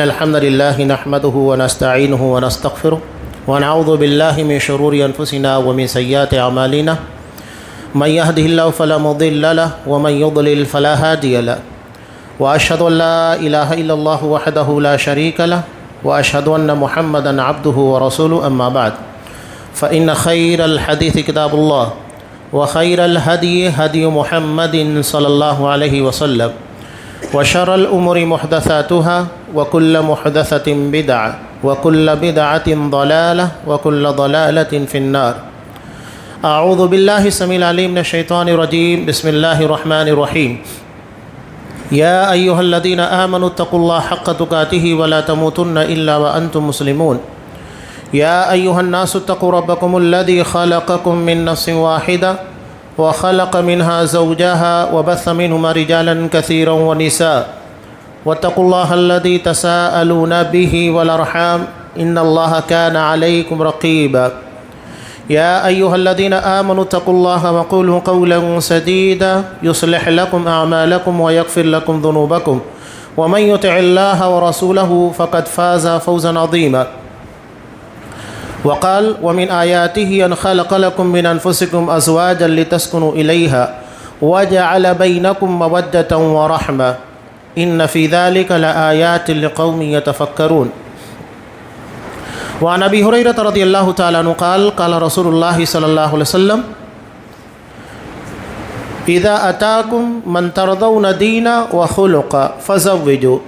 الحمد لله نحمده ونستعينه ونستغفره ونعوذ بالله من شرور أنفسنا ومن سيئات أعمالنا من يهده الله فلا مضل له ومن يضلل فلا هادي له وأشهد أن لا إله إلا الله وحده لا شريك له وأشهد أن محمدا عبده ورسوله أما بعد فإن خير الحديث كتاب الله وخير الهدي هدي محمد صلى الله عليه وسلم وشر الأمور محدثاتها وكل محدثة بدعة وكل بدعة ضلالة وكل ضلالة في النار. أعوذ بالله السميع العليم من الشيطان الرجيم. بسم الله الرحمن الرحيم. يا أيها الذين آمنوا اتقوا الله حق تقاته ولا تموتن إلا وأنتم مسلمون. يا أيها الناس اتقوا ربكم الذي خلقكم من نفس واحدة وخلق منها زوجها وبث منهما رجالا كثيرا ونساء واتقوا الله الذي تساءلون به والأرحام إن الله كان عليكم رقيبا. يا أيها الذين آمنوا اتقوا الله وقولوا قولا سديدا يصلح لكم أعمالكم ويغفر لكم ذنوبكم ومن يطع الله ورسوله فقد فاز فوزا عظيما. وقال ومن آياته أن خلق لكم من أنفسكم أزواجا لتسكنوا إليها وجعل بينكم مودة ورحمة إن في ذلك لآيات لقوم يتفكرون. وعن أبي هريرة رضي الله تعالى عنه قال قال رسول الله صلى الله عليه وسلم إذا أتاكم من ترضون دينا وخلقا فزوجوا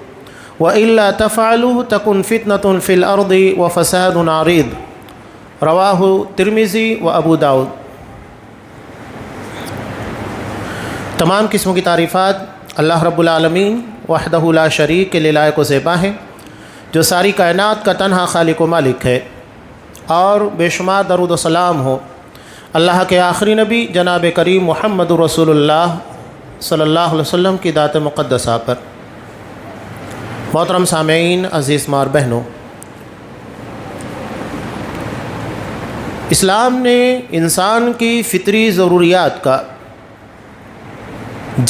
وإلا تفعلوا تكن فتنة في الأرض وفساد عريض. رواہ ترمذی و ابو داؤد. تمام قسموں کی تعریفات اللہ رب العالمین وحدہ لا شریک کے لیے لائق و زیبا ہیں، جو ساری کائنات کا تنہا خالق و مالک ہے، اور بے شمار درود و سلام ہو اللہ کے آخری نبی جناب کریم محمد رسول اللہ صلی اللہ علیہ وسلم کی ذات مقدسہ پر. محترم سامعین، عزیز ماں اور بہنوں، اسلام نے انسان کی فطری ضروریات کا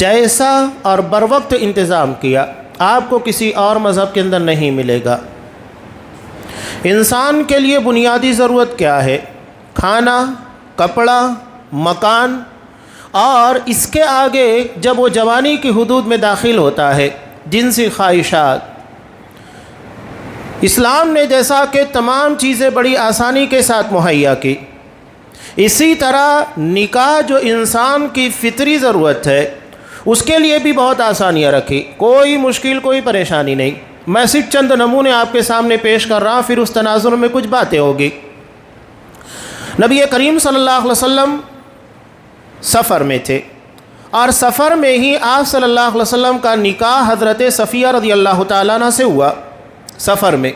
جیسا اور بروقت انتظام کیا آپ کو کسی اور مذہب کے اندر نہیں ملے گا. انسان کے لیے بنیادی ضرورت کیا ہے؟ کھانا، کپڑا، مکان، اور اس کے آگے جب وہ جوانی کی حدود میں داخل ہوتا ہے جنسی خواہشات. اسلام نے جیسا کہ تمام چیزیں بڑی آسانی کے ساتھ مہیا کی، اسی طرح نکاح جو انسان کی فطری ضرورت ہے اس کے لیے بھی بہت آسانیاں رکھی. کوئی مشکل، کوئی پریشانی نہیں. میں صرف چند نمونے آپ کے سامنے پیش کر رہا ہوں، پھر اس تناظر میں کچھ باتیں ہوگی. نبی کریم صلی اللہ علیہ وسلم سفر میں تھے، اور سفر میں ہی آپ صلی اللہ علیہ وسلم کا نکاح حضرت صفیہ رضی اللہ تعالیٰ عنہ سے ہوا. سفر میں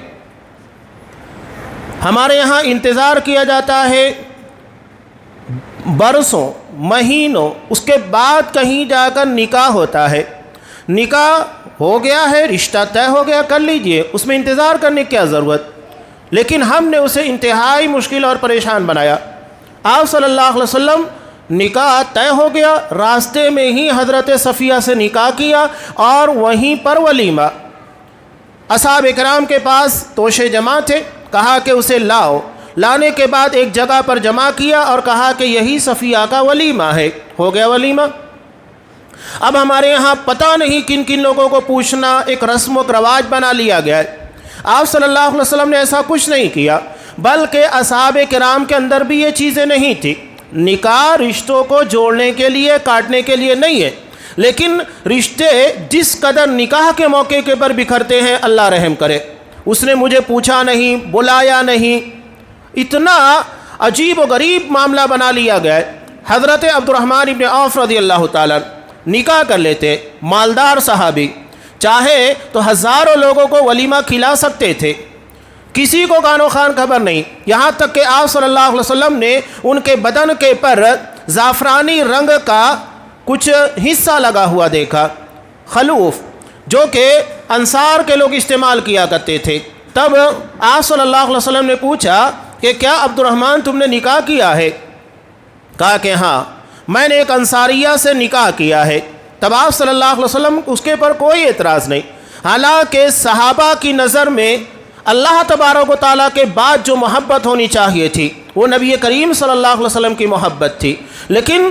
ہمارے یہاں انتظار کیا جاتا ہے برسوں، مہینوں، اس کے بعد کہیں جا کر نکاح ہوتا ہے. نکاح ہو گیا ہے، رشتہ طے ہو گیا، کر لیجئے، اس میں انتظار کرنے کی کیا ضرورت. لیکن ہم نے اسے انتہائی مشکل اور پریشان بنایا. آپ صلی اللہ علیہ وسلم نکاح طے ہو گیا، راستے میں ہی حضرت صفیہ سے نکاح کیا، اور وہیں پر ولیمہ. اصحاب اکرام کے پاس توشے جمع تھے، کہا کہ اسے لاؤ. لانے کے بعد ایک جگہ پر جمع کیا اور کہا کہ یہی صفیہ کا ولیمہ ہے. ہو گیا ولیمہ. اب ہمارے یہاں پتہ نہیں کن کن لوگوں کو پوچھنا ایک رسم و رواج بنا لیا گیا ہے. آپ صلی اللہ علیہ وسلم نے ایسا کچھ نہیں کیا، بلکہ اصحاب کرام کے اندر بھی یہ چیزیں نہیں تھی. نکاح رشتوں کو جوڑنے کے لیے، کاٹنے کے لیے نہیں ہے، لیکن رشتے جس قدر نکاح کے موقع کے پر بکھرتے ہیں، اللہ رحم کرے. اس نے مجھے پوچھا نہیں، بلایا نہیں، اتنا عجیب و غریب معاملہ بنا لیا گیا ہے. حضرت عبد الرحمن ابن عوف رضی اللہ تعالیٰ نکاح کر لیتے، مالدار صحابی، چاہے تو ہزاروں لوگوں کو ولیمہ کھلا سکتے تھے، کسی کو کان و خان خبر نہیں. یہاں تک کہ آپ صلی اللہ علیہ وسلم نے ان کے بدن کے پر زعفرانی رنگ کا کچھ حصہ لگا ہوا دیکھا، خلوف، جو کہ انصار کے لوگ استعمال کیا کرتے تھے. تب آپ صلی اللہ علیہ وسلم نے پوچھا کہ کیا عبد الرحمن تم نے نکاح کیا ہے؟ کہا کہ ہاں، میں نے ایک انصاریہ سے نکاح کیا ہے. تب آپ صلی اللہ علیہ وسلم اس کے پر کوئی اعتراض نہیں. حالانکہ صحابہ کی نظر میں اللہ تبارک و تعالیٰ کے بعد جو محبت ہونی چاہیے تھی وہ نبی کریم صلی اللہ علیہ وسلم کی محبت تھی، لیکن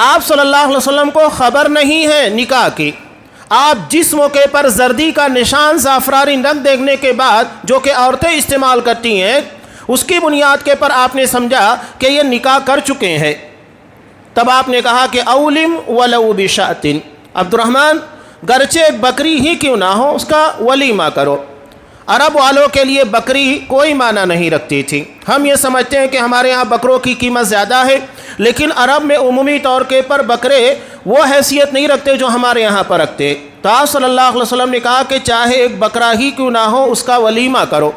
آپ صلی اللہ علیہ وسلم کو خبر نہیں ہے نکاح کی۔ آپ جس موقع پر زردی کا نشان زعفرانی رنگ دیکھنے کے بعد جو کہ عورتیں استعمال کرتی ہیں، اس کی بنیاد کے پر آپ نے سمجھا کہ یہ نکاح کر چکے ہیں، تب آپ نے کہا کہ اولم ولو بشاۃ، عبد الرحمن گرچہ ایک بکری ہی کیوں نہ ہو اس کا ولیمہ کرو۔ عرب والوں کے لیے بکری کوئی معنی نہیں رکھتی تھی۔ ہم یہ سمجھتے ہیں کہ ہمارے ہاں بکروں کی قیمت زیادہ ہے، لیکن عرب میں عمومی طور کے پر بکرے وہ حیثیت نہیں رکھتے جو ہمارے یہاں پر رکھتے۔ تو آپ صلی اللہ علیہ وسلم نے کہا کہ چاہے ایک بکرا ہی کیوں نہ ہو اس کا ولیمہ کرو۔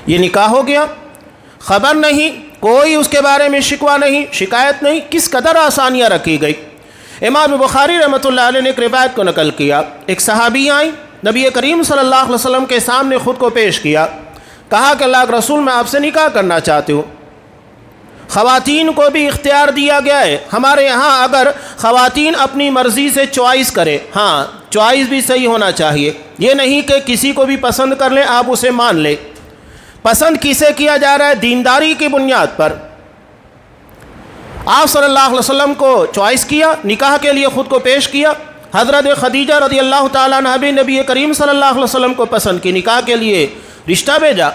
یہ نکاح ہو گیا، خبر نہیں، کوئی اس کے بارے میں شکوہ نہیں، شکایت نہیں، کس قدر آسانیاں رکھی گئی۔ امام بخاری رحمۃ اللہ علیہ نے ایک روایت کو نقل کیا، ایک صحابی آئیں، نبی کریم صلی اللہ علیہ وسلم کے سامنے خود کو پیش کیا، کہا کہ اللہ کے رسول میں آپ سے نکاح کرنا چاہتی ہوں۔ خواتین کو بھی اختیار دیا گیا ہے، ہمارے یہاں اگر خواتین اپنی مرضی سے چوائس کرے، ہاں چوائس بھی صحیح ہونا چاہیے، یہ نہیں کہ کسی کو بھی پسند کر لیں آپ اسے مان لیں۔ پسند کسے کیا جا رہا ہے؟ دینداری کی بنیاد پر۔ آپ صلی اللہ علیہ وسلم کو چوائس کیا، نکاح کے لیے خود کو پیش کیا۔ حضرت خدیجہ رضی اللہ تعالیٰ عنہ بھی نبی کریم صلی اللہ علیہ وسلم کو پسند کی، نکاح کے لیے رشتہ بھیجا۔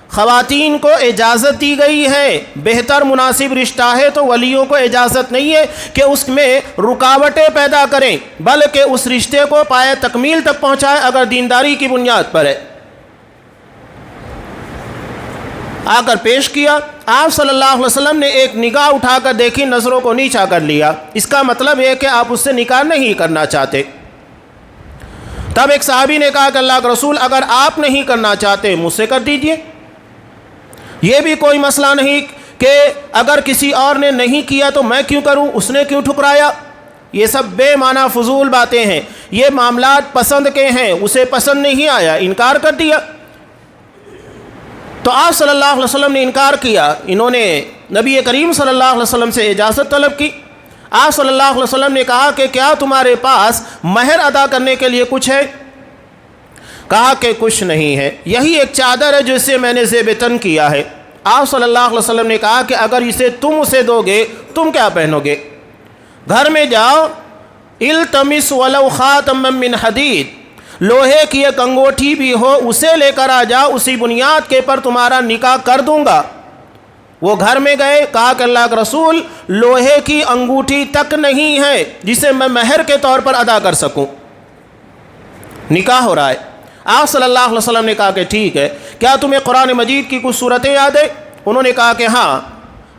خواتین کو اجازت دی گئی ہے، بہتر مناسب رشتہ ہے تو ولیوں کو اجازت نہیں ہے کہ اس میں رکاوٹیں پیدا کریں، بلکہ اس رشتے کو پائے تکمیل تک پہنچائے اگر دینداری کی بنیاد پر ہے۔ آ کر پیش کیا، آپ صلی اللہ علیہ وسلم نے ایک نگاہ اٹھا کر دیکھی، نظروں کو نیچا کر لیا، اس کا مطلب یہ کہ آپ اس سے نکاح نہیں کرنا چاہتے۔ تب ایک صحابی نے کہا کہ اللہ کے رسول اگر آپ نہیں کرنا چاہتے مجھ سے کر دیجئے، یہ بھی کوئی مسئلہ نہیں کہ اگر کسی اور نے نہیں کیا تو میں کیوں کروں، اس نے کیوں ٹھکرایا۔ یہ سب بے معنی فضول باتیں ہیں، یہ معاملات پسند کے ہیں، اسے پسند نہیں آیا، انکار کر دیا۔ تو آپ صلی اللہ علیہ وسلم نے انکار کیا، انہوں نے نبی کریم صلی اللہ علیہ وسلم سے اجازت طلب کی۔ آپ صلی اللہ علیہ وسلم نے کہا کہ کیا تمہارے پاس مہر ادا کرنے کے لیے کچھ ہے؟ کہا کہ کچھ نہیں ہے، یہی ایک چادر ہے جسے میں نے زیب تن کیا ہے۔ آپ صلی اللہ علیہ وسلم نے کہا کہ اگر اسے تم اسے دو گے تم کیا پہنو گے؟ گھر میں جاؤ، التمس ولو خاتما من حدید، لوہے کی ایک انگوٹھی بھی ہو اسے لے کر آ جاؤ، اسی بنیاد کے پر تمہارا نکاح کر دوں گا۔ وہ گھر میں گئے، کہا کہ اللہ کے رسول لوہے کی انگوٹھی تک نہیں ہے جسے میں مہر کے طور پر ادا کر سکوں، نکاح ہو رہا ہے۔ آپ صلی اللہ علیہ وسلم نے کہا کہ ٹھیک ہے، کیا تمہیں قرآن مجید کی کچھ صورتیں یاد ہے؟ انہوں نے کہا کہ ہاں۔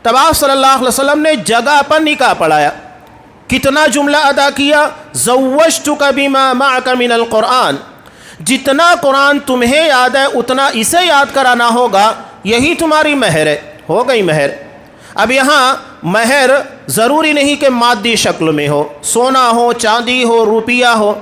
تب آپ صلی اللہ علیہ وسلم نے جگہ پر نکاح پڑھایا، کتنا جملہ ادا کیا، زوجتک بما معک من القرآن، جتنا قرآن تمہیں یاد ہے اتنا اسے یاد کرانا ہوگا، یہی تمہاری مہر ہے۔ ہو گئی مہر۔ اب یہاں مہر ضروری نہیں کہ مادی شکل میں ہو، سونا ہو، چاندی ہو، روپیہ ہو۔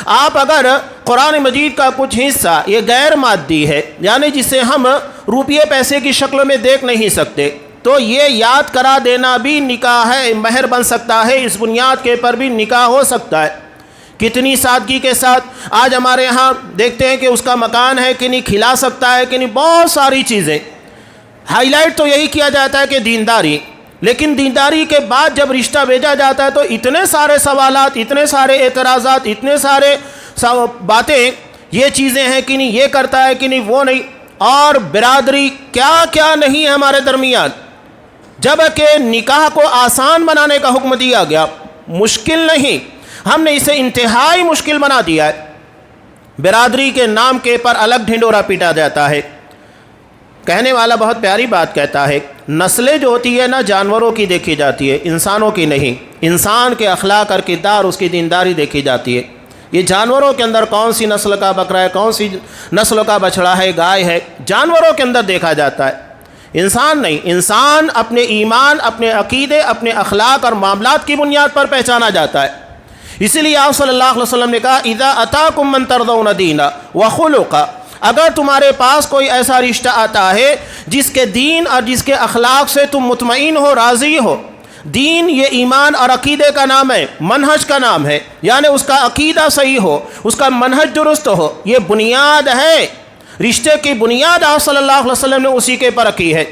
آپ اگر قرآن مجید کا کچھ حصہ یہ غیر مادی ہے، یعنی جسے ہم روپیے پیسے کی شکل میں دیکھ نہیں سکتے، تو یہ یاد کرا دینا بھی نکاح ہے، مہر بن سکتا ہے، اس بنیاد کے پر بھی نکاح ہو سکتا ہے۔ کتنی سادگی کے ساتھ آج ہمارے ہاں دیکھتے ہیں کہ اس کا مکان ہے کہ نہیں، کھلا سکتا ہے کہ نہیں، بہت ساری چیزیں۔ ہائی لائٹ تو یہی کیا جاتا ہے کہ دینداری، لیکن دینداری کے بعد جب رشتہ بھیجا جاتا ہے تو اتنے سارے سوالات، اتنے سارے اعتراضات، اتنے سارے باتیں، یہ چیزیں ہیں کہ نہیں، یہ کرتا ہے کہ نہیں، وہ نہیں، اور برادری کیا کیا نہیں ہے ہمارے درمیان۔ جب کہ نکاح کو آسان بنانے کا حکم دیا گیا، مشکل نہیں، ہم نے اسے انتہائی مشکل بنا دیا ہے۔ برادری کے نام کے پر الگ ڈھنڈورا پیٹا جاتا ہے۔ کہنے والا بہت پیاری بات کہتا ہے، نسلیں جو ہوتی ہے نا جانوروں کی دیکھی جاتی ہے، انسانوں کی نہیں۔ انسان کے اخلاق اور کردار، اس کی دینداری دیکھی جاتی ہے۔ یہ جانوروں کے اندر کون سی نسل کا بکرا ہے، کون سی نسل کا بچڑا ہے، گائے ہے، جانوروں کے اندر دیکھا جاتا ہے، انسان نہیں۔ انسان اپنے ایمان، اپنے عقیدے، اپنے اخلاق اور معاملات کی بنیاد پر پہچانا جاتا ہے۔ اسی لیے آپ صلی اللہ علیہ وسلم نے کہا اذا اتاکم من ترضون دینا وخلقا، اگر تمہارے پاس کوئی ایسا رشتہ آتا ہے جس کے دین اور جس کے اخلاق سے تم مطمئن ہو، راضی ہو، دین یہ ایمان اور عقیدے کا نام ہے، منہج کا نام ہے، یعنی اس کا عقیدہ صحیح ہو، اس کا منہج درست ہو، یہ بنیاد ہے۔ رشتے کی بنیاد آپ صلی اللہ علیہ وسلم نے اسی کے پر رکھی ہے۔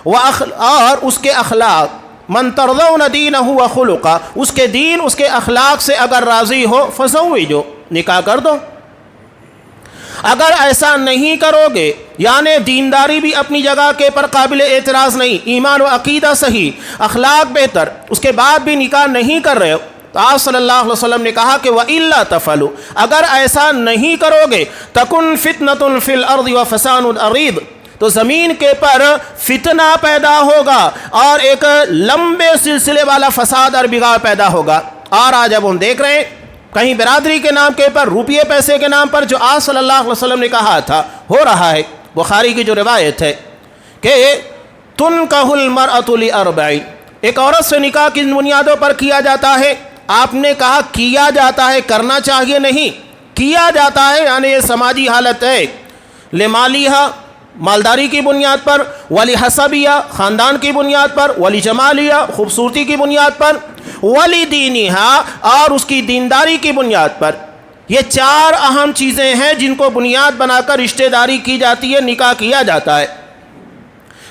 اور اس کے اخلاق، من ترضون دینہ وخلقہ، اس کے دین اس کے اخلاق سے اگر راضی ہو فزوجو، نکاح کر دو۔ اگر ایسا نہیں کرو گے، یعنی دینداری بھی اپنی جگہ کے پر قابل اعتراض نہیں، ایمان و عقیدہ صحیح، اخلاق بہتر، اس کے بعد بھی نکاح نہیں کر رہے ہو، تو آپ صلی اللہ علیہ وسلم نے کہا کہ وَإِلَّا تَفْعَلُوا، اگر ایسا نہیں کرو گے تَكُنْ فِتْنَةٌ فِي الْأَرْضِ وَفَسَادٌ عَرِيضٌ، تو زمین کے پر فتنہ پیدا ہوگا اور ایک لمبے سلسلے والا فساد اور بگاڑ پیدا ہوگا۔ اور آج اب ہم دیکھ رہے ہیں کہیں برادری کے نام کے پر، روپیے پیسے کے نام پر جو آپ صلی اللہ علیہ وسلم نے کہا تھا ہو رہا ہے۔ بخاری کی جو روایت ہے کہ تنکح المرأة لأربع، ایک عورت سے نکاح کن بنیادوں پر کیا جاتا ہے؟ آپ نے کہا کیا جاتا ہے، کرنا چاہیے نہیں، کیا جاتا ہے، یعنی یہ سماجی حالت ہے۔ لمالیہا، مالداری کی بنیاد پر، ولی حسبیہ، خاندان کی بنیاد پر، ولی جمالیہ، خوبصورتی کی بنیاد پر، ولی دینیہا، اور اس کی دینداری کی بنیاد پر۔ یہ چار اہم چیزیں ہیں جن کو بنیاد بنا کر رشتہ داری کی جاتی ہے، نکاح کیا جاتا ہے۔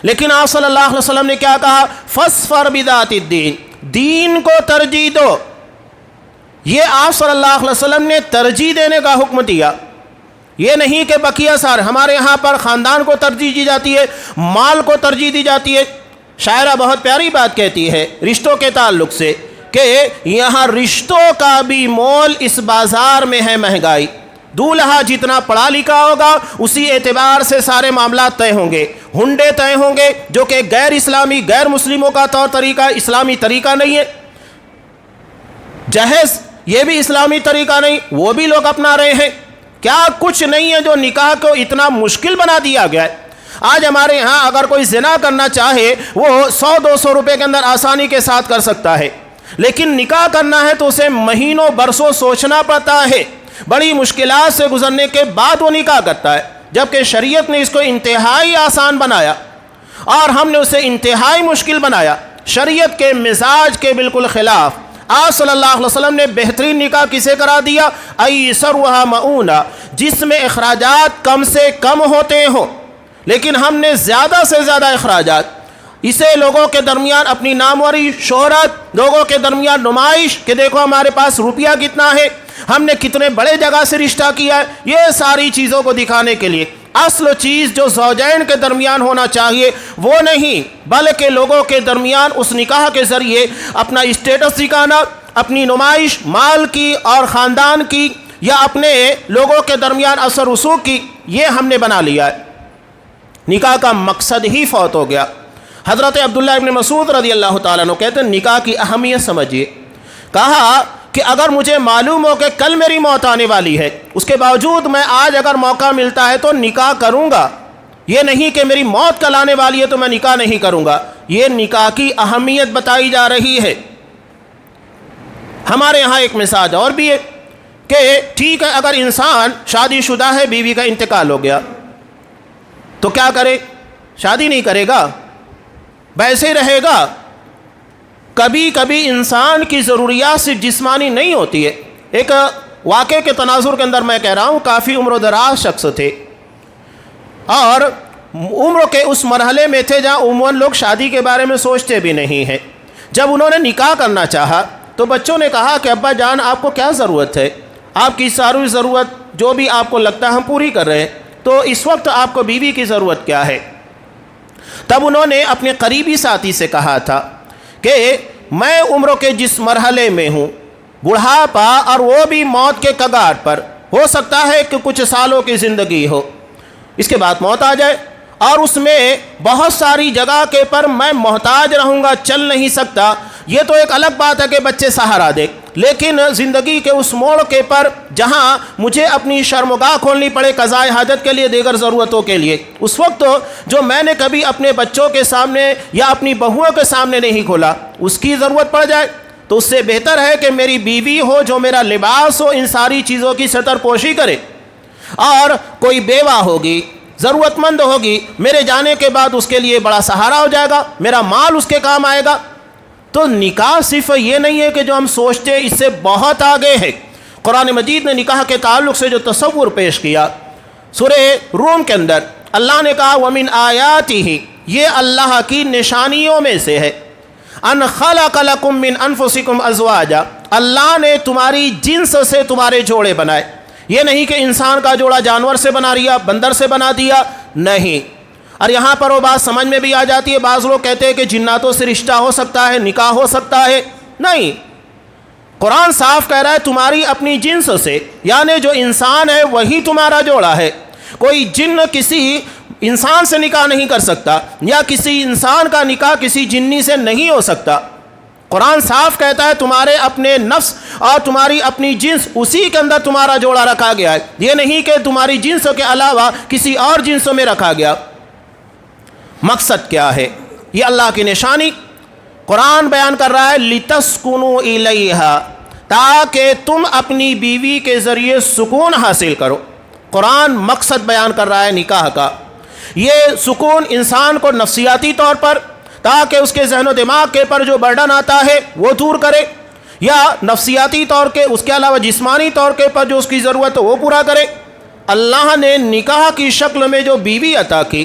لیکن آپ صلی اللہ علیہ وسلم نے کیا کہا؟ فاظفر بذات الدین، دین کو ترجیح دو۔ یہ آپ صلی اللہ علیہ وسلم نے ترجیح دینے کا حکم دیا، یہ نہیں کہ بقیہ سارے۔ ہمارے یہاں پر خاندان کو ترجیح دی جاتی ہے، مال کو ترجیح دی جاتی ہے۔ شاعرہ بہت پیاری بات کہتی ہے رشتوں کے تعلق سے کہ یہاں رشتوں کا بھی مول اس بازار میں ہے مہنگائی۔ دولہا جتنا پڑھا لکھا ہوگا اسی اعتبار سے سارے معاملات طے ہوں گے، ہنڈے طے ہوں گے، جو کہ غیر اسلامی، غیر مسلموں کا طور طریقہ، اسلامی طریقہ نہیں ہے۔ جہیز یہ بھی اسلامی طریقہ نہیں، وہ بھی لوگ اپنا رہے ہیں۔ کیا کچھ نہیں ہے جو نکاح کو اتنا مشکل بنا دیا گیا ہے۔ آج ہمارے ہاں اگر کوئی زنا کرنا چاہے وہ 100-200 روپے کے اندر آسانی کے ساتھ کر سکتا ہے، لیکن نکاح کرنا ہے تو اسے مہینوں برسوں سوچنا پڑتا ہے، بڑی مشکلات سے گزرنے کے بعد وہ نکاح کرتا ہے، جبکہ شریعت نے اس کو انتہائی آسان بنایا اور ہم نے اسے انتہائی مشکل بنایا، شریعت کے مزاج کے بالکل خلاف۔ آپ صلی اللہ علیہ وسلم نے بہترین نکاح کسے کرا دیا؟ ایسرھا مؤونہ، جس میں اخراجات کم سے کم ہوتے ہوں، لیکن ہم نے زیادہ سے زیادہ اخراجات، اسے لوگوں کے درمیان اپنی ناموری، شہرت، لوگوں کے درمیان نمائش کہ دیکھو ہمارے پاس روپیہ کتنا ہے، ہم نے کتنے بڑے جگہ سے رشتہ کیا ہے، یہ ساری چیزوں کو دکھانے کے لیے۔ اصل چیز جو زوجین کے درمیان ہونا چاہیے وہ نہیں، بلکہ لوگوں کے درمیان اس نکاح کے ذریعے اپنا اسٹیٹس دکھانا، اپنی نمائش مال کی اور خاندان کی، یا اپنے لوگوں کے درمیان اثر رسوخ کی، یہ ہم نے بنا لیا ہے۔ نکاح کا مقصد ہی فوت ہو گیا۔ حضرت عبداللہ ابن مسعود رضی اللہ تعالیٰ عنہ کہتے ہیں نکاح کی اہمیت سمجھیے۔ کہا کہ اگر مجھے معلوم ہو کہ کل میری موت آنے والی ہے، اس کے باوجود میں آج اگر موقع ملتا ہے تو نکاح کروں گا، یہ نہیں کہ میری موت کل آنے والی ہے تو میں نکاح نہیں کروں گا۔ یہ نکاح کی اہمیت بتائی جا رہی ہے۔ ہمارے ہاں ایک مثال اور بھی ہے کہ ٹھیک ہے اگر انسان شادی شدہ ہے، بیوی کا انتقال ہو گیا تو کیا کرے؟ شادی نہیں کرے گا، ویسے ہی رہے گا۔ کبھی کبھی انسان کی ضروریات صرف جسمانی نہیں ہوتی ہے۔ ایک واقعے کے تناظر کے اندر میں کہہ رہا ہوں، کافی عمر و دراز شخص تھے اور عمر کے اس مرحلے میں تھے جہاں عموماً لوگ شادی کے بارے میں سوچتے بھی نہیں ہیں۔ جب انہوں نے نکاح کرنا چاہا تو بچوں نے کہا کہ ابا جان آپ کو کیا ضرورت ہے، آپ کی ساری ضرورت جو بھی آپ کو لگتا ہے ہم پوری کر رہے ہیں، تو اس وقت آپ کو بیوی کی ضرورت کیا ہے؟ تب انہوں نے اپنے قریبی ساتھی سے کہا تھا کہ میں عمر کے جس مرحلے میں ہوں، بڑھاپا اور وہ بھی موت کے کگار پر، ہو سکتا ہے کہ کچھ سالوں کی زندگی ہو، اس کے بعد موت آ جائے اور اس میں بہت ساری جگہ کے پر میں محتاج رہوں گا، چل نہیں سکتا۔ یہ تو ایک الگ بات ہے کہ بچے سہارا دے، لیکن زندگی کے اس موڑ کے پر جہاں مجھے اپنی شرمگاہ کھولنی پڑے قضاء حاجت کے لیے، دیگر ضرورتوں کے لیے، اس وقت جو میں نے کبھی اپنے بچوں کے سامنے یا اپنی بہوؤں کے سامنے نہیں کھولا، اس کی ضرورت پڑ جائے، تو اس سے بہتر ہے کہ میری بیوی ہو جو میرا لباس ہو، ان ساری چیزوں کی ستر پوشی کرے۔ اور کوئی بیوہ ہوگی، ضرورت مند ہوگی، میرے جانے کے بعد اس کے لیے بڑا سہارا ہو جائے گا، میرا مال اس کے کام آئے گا۔ تو نکاح صرف یہ نہیں ہے کہ جو ہم سوچتے اس سے بہت آگے ہے۔ قرآن مجید نے نکاح کے تعلق سے جو تصور پیش کیا، سورہ روم کے اندر اللہ نے کہا وَمِنْ آیَاتِهِ، یہ اللہ کی نشانیوں میں سے ہے، ان خلق لکم من انفسکم ازواجا، اللہ نے تمہاری جنس سے تمہارے جوڑے بنائے۔ یہ نہیں کہ انسان کا جوڑا جانور سے بنا لیا، بندر سے بنا دیا، نہیں۔ اور یہاں پر وہ بات سمجھ میں بھی آ جاتی ہے، بعض لوگ کہتے ہیں کہ جناتوں سے رشتہ ہو سکتا ہے، نکاح ہو سکتا ہے، نہیں۔ قرآن صاف کہہ رہا ہے تمہاری اپنی جنس سے، یعنی جو انسان ہے وہی تمہارا جوڑا ہے۔ کوئی جن کسی انسان سے نکاح نہیں کر سکتا، یا کسی انسان کا نکاح کسی جنی سے نہیں ہو سکتا۔ قرآن صاف کہتا ہے تمہارے اپنے نفس اور تمہاری اپنی جنس، اسی کے اندر تمہارا جوڑا رکھا گیا ہے، یہ نہیں کہ تمہاری جنس کے علاوہ کسی اور جنس میں رکھا گیا۔ مقصد کیا ہے؟ یہ اللہ کی نشانی قرآن بیان کر رہا ہے لِتَسْكُنُوا إِلَيْهَا، تاکہ تم اپنی بیوی کے ذریعے سکون حاصل کرو۔ قرآن مقصد بیان کر رہا ہے نکاح کا، یہ سکون انسان کو نفسیاتی طور پر، تاکہ اس کے ذہن و دماغ کے پر جو برڈن آتا ہے وہ دور کرے، یا نفسیاتی طور کے اس کے علاوہ جسمانی طور کے پر جو اس کی ضرورت ہے وہ پورا کرے۔ اللہ نے نکاح کی شکل میں جو بیوی عطا کی،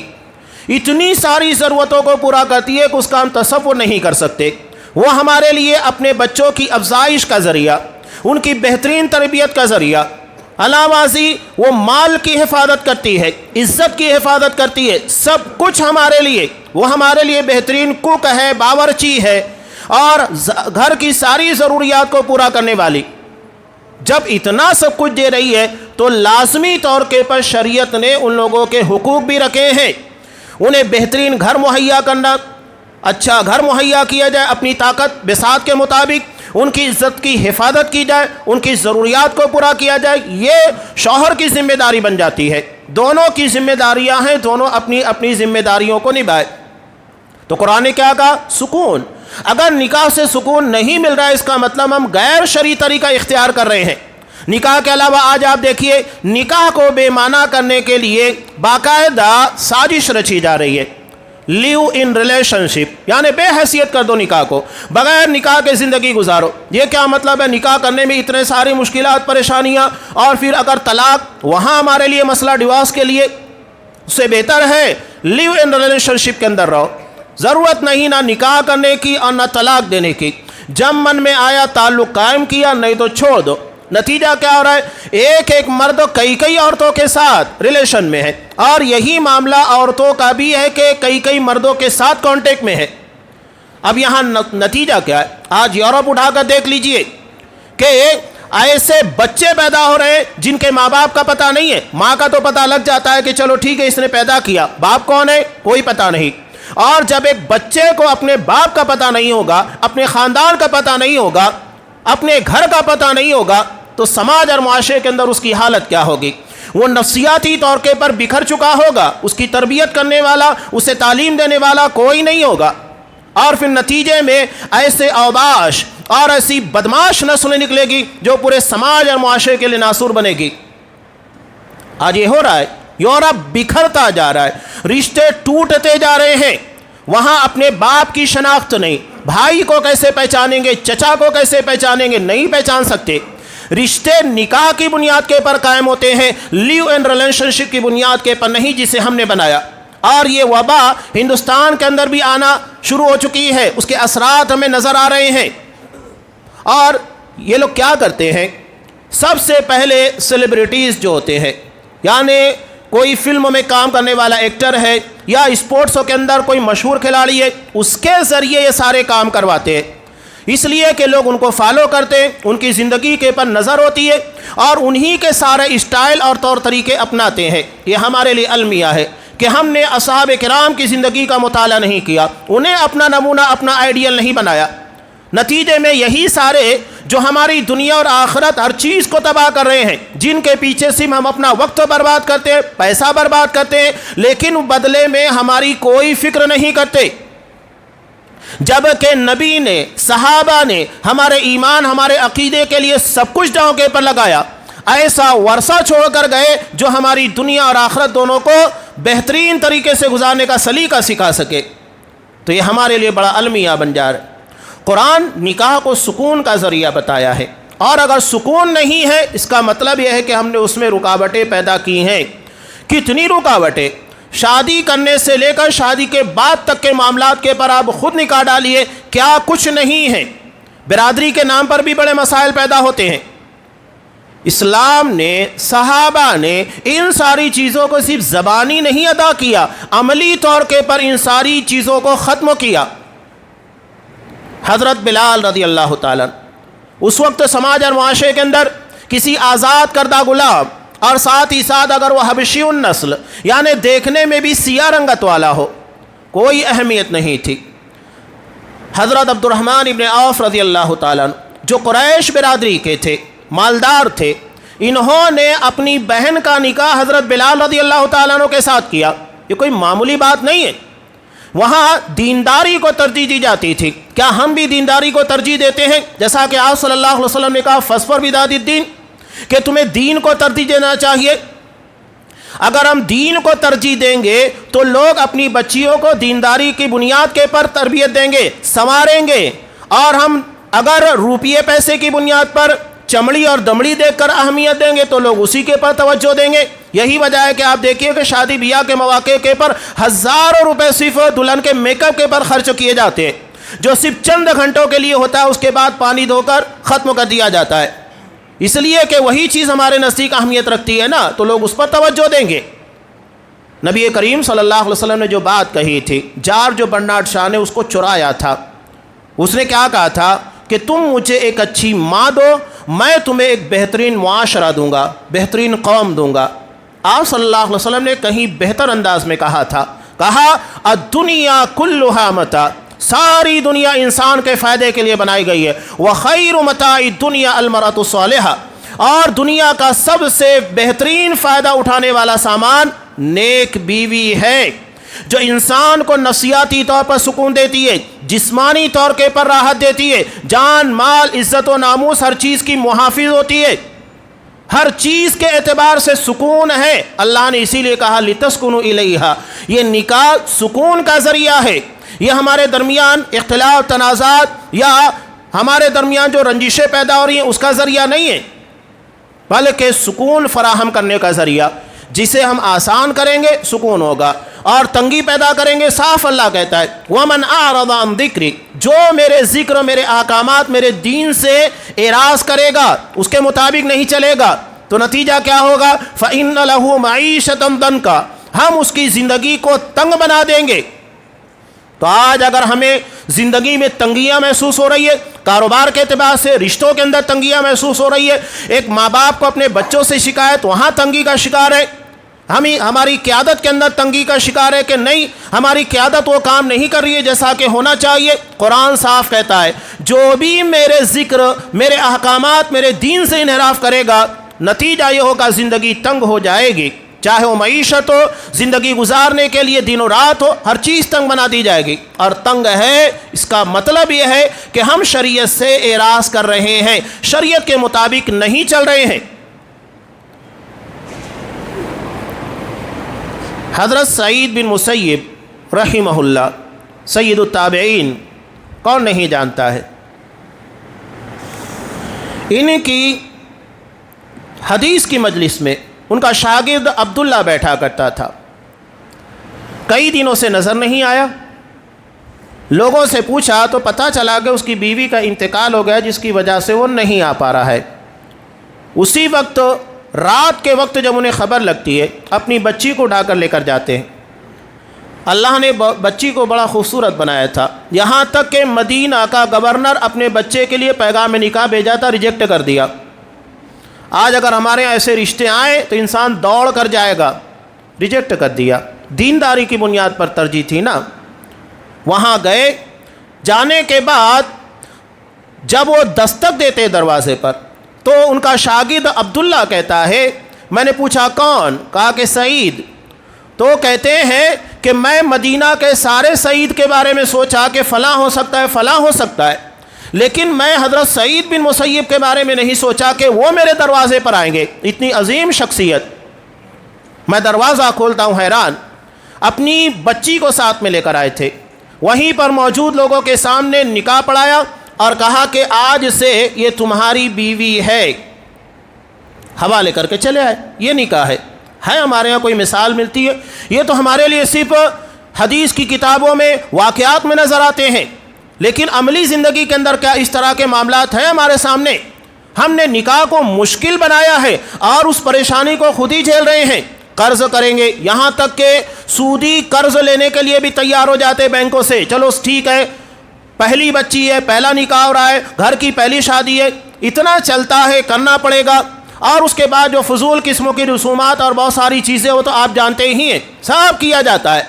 اتنی ساری ضرورتوں کو پورا کرتی ہے کہ اس کا ہم تصور نہیں کر سکتے۔ وہ ہمارے لیے اپنے بچوں کی افزائش کا ذریعہ، ان کی بہترین تربیت کا ذریعہ، علاوہ ازیں وہ مال کی حفاظت کرتی ہے، عزت کی حفاظت کرتی ہے، سب کچھ ہمارے لیے، وہ ہمارے لیے بہترین کوک ہے، باورچی ہے، اور گھر کی ساری ضروریات کو پورا کرنے والی۔ جب اتنا سب کچھ دے رہی ہے تو لازمی طور کے پر شریعت نے ان لوگوں کے حقوق بھی رکھے ہیں۔ انہیں بہترین گھر مہیا کرنا، اچھا گھر مہیا کیا جائے، اپنی طاقت بساط کے مطابق ان کی عزت کی حفاظت کی جائے، ان کی ضروریات کو پورا کیا جائے، یہ شوہر کی ذمہ داری بن جاتی ہے۔ دونوں کی ذمہ داریاں ہیں، دونوں اپنی اپنی ذمہ داریوں کو نبھائے۔ تو قرآن نے کیا کہا؟ سکون۔ اگر نکاح سے سکون نہیں مل رہا ہے، اس کا مطلب ہم غیر شرعی طریقہ اختیار کر رہے ہیں۔ نکاح کے علاوہ آج آپ دیکھیے نکاح کو بے معنی کرنے کے لیے باقاعدہ سازش رچی جا رہی ہے۔ لیو ان ریلیشن شپ، یعنی بے حیثیت کر دو نکاح کو، بغیر نکاح کے زندگی گزارو۔ یہ کیا مطلب ہے؟ نکاح کرنے میں اتنے ساری مشکلات، پریشانیاں، اور پھر اگر طلاق، وہاں ہمارے لیے مسئلہ ڈیورس کے لیے، اس سے بہتر ہے لیو ان ریلیشن شپ کے اندر رہو۔ ضرورت نہیں نہ نکاح کرنے کی اور نہ طلاق دینے کی، جب من میں آیا تعلق قائم کیا، نہیں تو چھوڑ دو۔ نتیجہ کیا ہو رہا ہے؟ ایک ایک مرد کئی عورتوں کے ساتھ ریلیشن میں ہے، اور یہی معاملہ عورتوں کا بھی ہے کہ کئی مردوں کے ساتھ کانٹیکٹ میں ہے۔ اب یہاں نتیجہ کیا ہے؟ آج یورپ اٹھا کر دیکھ لیجئے کہ ایسے بچے پیدا ہو رہے ہیں جن کے ماں باپ کا پتہ نہیں ہے۔ ماں کا تو پتہ لگ جاتا ہے کہ چلو ٹھیک ہے اس نے پیدا کیا، باپ کون ہے کوئی پتہ نہیں۔ اور جب ایک بچے کو اپنے باپ کا پتہ نہیں ہوگا، اپنے خاندان کا پتہ نہیں ہوگا، اپنے گھر کا پتہ نہیں ہوگا، تو سماج اور معاشرے کے اندر اس کی حالت کیا ہوگی؟ وہ نفسیاتی طور کے پر بکھر چکا ہوگا، اس کی تربیت کرنے والا، اسے تعلیم دینے والا کوئی نہیں ہوگا، اور پھر نتیجے میں ایسے اوباش اور ایسی بدماش نسل نکلے گی جو پورے سماج اور معاشرے کے لیے ناسور بنے گی۔ آج یہ ہو رہا ہے، یورپ بکھرتا جا رہا ہے، رشتے ٹوٹتے جا رہے ہیں۔ وہاں اپنے باپ کی شناخت نہیں، بھائی کو کیسے پہچانیں گے، چچا کو کیسے پہچانیں گے، نہیں پہچان سکتے۔ رشتے نکاح کی بنیاد کے پر قائم ہوتے ہیں، لیو اینڈ ریلیشن شپ کی بنیاد کے پر نہیں، جسے ہم نے بنایا۔ اور یہ وبا ہندوستان کے اندر بھی آنا شروع ہو چکی ہے، اس کے اثرات ہمیں نظر آ رہے ہیں۔ اور یہ لوگ کیا کرتے ہیں؟ سب سے پہلے سیلیبریٹیز جو ہوتے ہیں، یعنی کوئی فلم میں کام کرنے والا ایکٹر ہے یا اسپورٹسوں کے اندر کوئی مشہور کھلاڑی ہے، اس کے ذریعے یہ سارے کام کرواتے ہیں، اس لیے کہ لوگ ان کو فالو کرتے ہیں، ان کی زندگی کے پر نظر ہوتی ہے، اور انہی کے سارے اسٹائل اور طور طریقے اپناتے ہیں۔ یہ ہمارے لیے المیہ ہے کہ ہم نے اصحاب کرام کی زندگی کا مطالعہ نہیں کیا، انہیں اپنا نمونہ، اپنا آئیڈیل نہیں بنایا۔ نتیجے میں یہی سارے جو ہماری دنیا اور آخرت ہر چیز کو تباہ کر رہے ہیں، جن کے پیچھے صرف ہم اپنا وقت برباد کرتے ہیں، پیسہ برباد کرتے ہیں، لیکن بدلے میں ہماری کوئی فکر نہیں کرتے۔ جبکہ نبی نے، صحابہ نے ہمارے ایمان، ہمارے عقیدے کے لیے سب کچھ داؤں کے پر لگایا، ایسا ورثہ چھوڑ کر گئے جو ہماری دنیا اور آخرت دونوں کو بہترین طریقے سے گزارنے کا سلیقہ سکھا سکے۔ تو یہ ہمارے لیے بڑا المیہ بن جا رہا ہے۔ قرآن نکاح کو سکون کا ذریعہ بتایا ہے، اور اگر سکون نہیں ہے اس کا مطلب یہ ہے کہ ہم نے اس میں رکاوٹیں پیدا کی ہیں۔ کتنی رکاوٹیں! شادی کرنے سے لے کر شادی کے بعد تک کے معاملات کے پر آپ خود نکاح ڈالیے، کیا کچھ نہیں ہے۔ برادری کے نام پر بھی بڑے مسائل پیدا ہوتے ہیں۔ اسلام نے، صحابہ نے ان ساری چیزوں کو صرف زبانی نہیں ادا کیا، عملی طور کے پر ان ساری چیزوں کو ختم کیا۔ حضرت بلال رضی اللہ تعالیٰ اس وقت سماج اور معاشرے کے اندر کسی آزاد کردہ غلام، اور ساتھ ہی ساتھ اگر وہ حبشی النسل یعنی دیکھنے میں بھی سیاہ رنگت والا ہو، کوئی اہمیت نہیں تھی۔ حضرت عبد الرحمن ابن عوف رضی اللہ تعالیٰ جو قریش برادری کے تھے، مالدار تھے، انہوں نے اپنی بہن کا نکاح حضرت بلال رضی اللہ تعالیٰ عنہ کے ساتھ کیا۔ یہ کوئی معمولی بات نہیں ہے، وہاں دینداری کو ترجیح دی جاتی تھی۔ کیا ہم بھی دینداری کو ترجیح دیتے ہیں؟ جیسا کہ آپ صلی اللہ علیہ وسلم نے کہا فَاصْبِرْ بِذَاتِ الدِّينِ، کہ تمہیں دین کو ترجیح دینا چاہیے۔ اگر ہم دین کو ترجیح دیں گے تو لوگ اپنی بچیوں کو دینداری کی بنیاد کے پر تربیت دیں گے، سنواریں گے، اور ہم اگر روپیے پیسے کی بنیاد پر چمڑی اور دمڑی دیکھ کر اہمیت دیں گے تو لوگ اسی کے پر توجہ دیں گے۔ یہی وجہ ہے کہ آپ دیکھیے کہ شادی بیاہ کے مواقع کے پر ہزاروں روپے صرف دلہن کے میک اپ کے پر خرچ کیے جاتے ہیں، جو صرف چند گھنٹوں کے لیے ہوتا ہے، اس کے بعد پانی دھو کر ختم کر دیا جاتا ہے، اس لیے کہ وہی چیز ہمارے نزدیک اہمیت رکھتی ہے نا، تو لوگ اس پر توجہ دیں گے۔ نبی کریم صلی اللہ علیہ وسلم نے جو بات کہی تھی، جار جو برنارڈ شاہ نے اس کو چرایا تھا، اس نے کیا کہا تھا کہ تم مجھے ایک اچھی ماں دو، میں تمہیں ایک بہترین معاشرہ دوں گا، بہترین قوم دوں گا۔ آپ صلی اللہ علیہ وسلم نے کہیں بہتر انداز میں کہا تھا، کہا الدنیا کلھا متاع، ساری دنیا انسان کے فائدے کے لیے بنائی گئی ہے، وخیر متاع الدنیا المرأۃ الصالحہ، اور دنیا کا سب سے بہترین فائدہ اٹھانے والا سامان نیک بیوی ہے، جو انسان کو نفسیاتی طور پر سکون دیتی ہے، جسمانی طور کے پر راحت دیتی ہے، جان مال عزت و ناموس ہر چیز کی محافظ ہوتی ہے، ہر چیز کے اعتبار سے سکون ہے۔ اللہ نے اسی لیے کہا لِتَسْكُنُوا إِلَيْهَا، یہ نکاح سکون کا ذریعہ ہے۔ یہ ہمارے درمیان اختلاف تنازعات یا ہمارے درمیان جو رنجشیں پیدا ہو رہی ہیں اس کا ذریعہ نہیں ہے، بلکہ سکون فراہم کرنے کا ذریعہ۔ جسے ہم آسان کریں گے سکون ہوگا، اور تنگی پیدا کریں گے، صاف اللہ کہتا ہے وَمَنْ أَعْرَضَ عَنْ ذِكْرِي، جو میرے ذکر، میرے احکامات، میرے دین سے اعراض کرے گا، اس کے مطابق نہیں چلے گا، تو نتیجہ کیا ہوگا؟ فَإِنَّ لَهُ مَعِيشَةً ضَنْكَ، ہم اس کی زندگی کو تنگ بنا دیں گے۔ تو آج اگر ہمیں زندگی میں تنگیاں محسوس ہو رہی ہے، کاروبار کے اعتبار سے رشتوں کے اندر تنگیاں محسوس ہو رہی ہے، ایک ماں باپ کو اپنے بچوں سے شکایت، وہاں تنگی کا شکار ہے، ہماری قیادت کے اندر تنگی کا شکار ہے کہ نہیں ہماری قیادت وہ کام نہیں کر رہی ہے جیسا کہ ہونا چاہیے۔ قرآن صاف کہتا ہے جو بھی میرے ذکر، میرے احکامات، میرے دین سے انحراف کرے گا، نتیجہ یہ ہوگا زندگی تنگ ہو جائے گی، چاہے وہ معیشت ہو، زندگی گزارنے کے لیے دن و رات ہو، ہر چیز تنگ بنا دی جائے گی۔ اور تنگ ہے اس کا مطلب یہ ہے کہ ہم شریعت سے اعراض کر رہے ہیں، شریعت کے مطابق نہیں چل رہے ہیں۔ حضرت سعید بن مسیب رحمہ اللہ، سید التابعین، کون نہیں جانتا ہے؟ ان کی حدیث کی مجلس میں ان کا شاگرد عبداللہ بیٹھا کرتا تھا، کئی دنوں سے نظر نہیں آیا، لوگوں سے پوچھا تو پتہ چلا کہ اس کی بیوی کا انتقال ہو گیا، جس کی وجہ سے وہ نہیں آ پا رہا ہے۔ اسی وقت رات کے وقت جب انہیں خبر لگتی ہے، اپنی بچی کو اٹھا کر لے کر جاتے ہیں۔ اللہ نے بچی کو بڑا خوبصورت بنایا تھا، یہاں تک کہ مدینہ کا گورنر اپنے بچے کے لیے پیغام نکاح بھیجا تھا، ریجیکٹ کر دیا۔ آج اگر ہمارے یہاں ایسے رشتے آئیں تو انسان دوڑ کر جائے گا، ریجیکٹ کر دیا، دینداری کی بنیاد پر ترجیح تھی نا۔ وہاں گئے، جانے کے بعد جب وہ دستک دیتے دروازے پر تو ان کا شاگرد عبداللہ کہتا ہے، میں نے پوچھا کون؟ کہا کہ سعید۔ تو کہتے ہیں کہ میں مدینہ کے سارے سعید کے بارے میں سوچا کہ فلاں ہو سکتا ہے، فلاں ہو سکتا ہے، لیکن میں حضرت سعید بن مسیب کے بارے میں نہیں سوچا کہ وہ میرے دروازے پر آئیں گے، اتنی عظیم شخصیت۔ میں دروازہ کھولتا ہوں حیران، اپنی بچی کو ساتھ میں لے کر آئے تھے، وہیں پر موجود لوگوں کے سامنے نکاح پڑھایا، اور کہا کہ آج سے یہ تمہاری بیوی ہے، حوالے کر کے چلے آئے۔ یہ نکاح ہے ہمارے یہاں کوئی مثال ملتی ہے؟ یہ تو ہمارے لیے صرف حدیث کی کتابوں میں واقعات میں نظر آتے ہیں، لیکن عملی زندگی کے اندر کیا اس طرح کے معاملات ہیں ہمارے سامنے؟ ہم نے نکاح کو مشکل بنایا ہے اور اس پریشانی کو خود ہی جھیل رہے ہیں۔ قرض کریں گے، یہاں تک کہ سودی قرض لینے کے لیے بھی تیار ہو جاتے بینکوں سے، چلو ٹھیک ہے، پہلی بچی ہے، پہلا نکاح ہو رہا ہے، گھر کی پہلی شادی ہے، اتنا چلتا ہے، کرنا پڑے گا۔ اور اس کے بعد جو فضول قسموں کی رسومات اور بہت ساری چیزیں وہ تو آپ جانتے ہی ہیں، سب کیا جاتا ہے۔